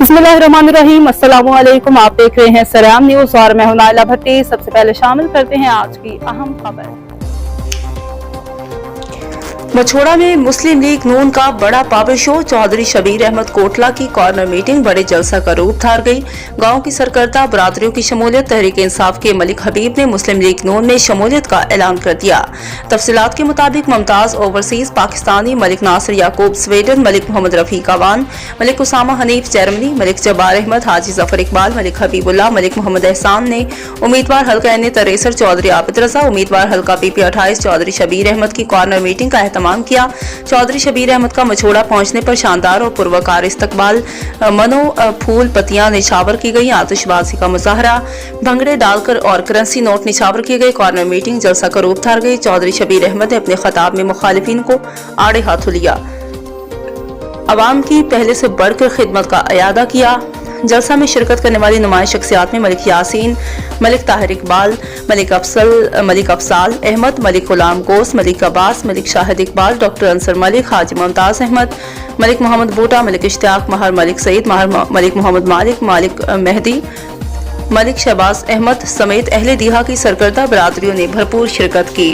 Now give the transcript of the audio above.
बिस्मिल्लाहिर्रहमानिर्रहीम, अस्सलामुअलैकुम। आप देख रहे हैं सराम न्यूज और मैं हूं नाइला भट्टी। सबसे पहले शामिल करते हैं आज की अहम खबर। मछोड़ा में मुस्लिम लीग नून का बड़ा पावर शो। चौधरी शबीर अहमद कोटला की कॉर्नर मीटिंग बड़े जलसा का रूप धार गई। गांव की सरकर्ता बरादरियों की शमूलियत। तहरीक इंसाफ के मलिक हबीब ने मुस्लिम लीग नून में शमूलियत का ऐलान कर दिया। तफसीलात के मुताबिक मुमताज ओवरसीज पाकिस्तानी, मलिक नासिर याकूब स्वीडन, मलिक मोहम्मद रफीक अवान, मलिक उसामा हनीफ जर्मनी, मलिक जब्बार अहमद, हाजी जफर इकबाल, मलिक हबीबुल्लाह, मलिक मोहम्मद एहसान ने उम्मीदवार हल्का N63 चौधरी आबिद रजा, उम्मीदवार हल्का PP28 चौधरी शबीर अहमद की कॉर्नर मीटिंग का किया। चौधरी शबीर अहमद का मछोड़ा पहुंचने पर शानदार और पुरवकार इस्तकबाल, मनो फूल पत्तियां निछावर की गई, आतिशबाजी का मुजाहरा, भंगड़े डालकर और करेंसी नोट निछावर किए गए। कॉर्नर मीटिंग जलसा का रूप धार गई। चौधरी शबीर अहमद ने अपने खिताब में मुखालिफिन को आड़े हाथों लिया, अवाम की पहले से बढ़कर खिदमत का अयादा किया। जलसा में शिरकत करने वाली नुमाया शख्सियात में मलिक यासीन, मलिक ताहिर इकबाल, मलिक अफसाल अहमद, मलिक गुलाम गोस, मलिक अब्बास, मलिक शाहिद इकबाल, डॉक्टर अंसर मलिक, हाजी मुमताज अहमद, मलिक मोहम्मद बूटा, मलिक इश्तियाक, महर मलिक सईद, मलिक मोहम्मद मालिक, मालिक मेहदी, मलिक शहबाज अहमद समेत अहले दीहा की सरकर्दा बरादरियों ने भरपूर शिरकत की।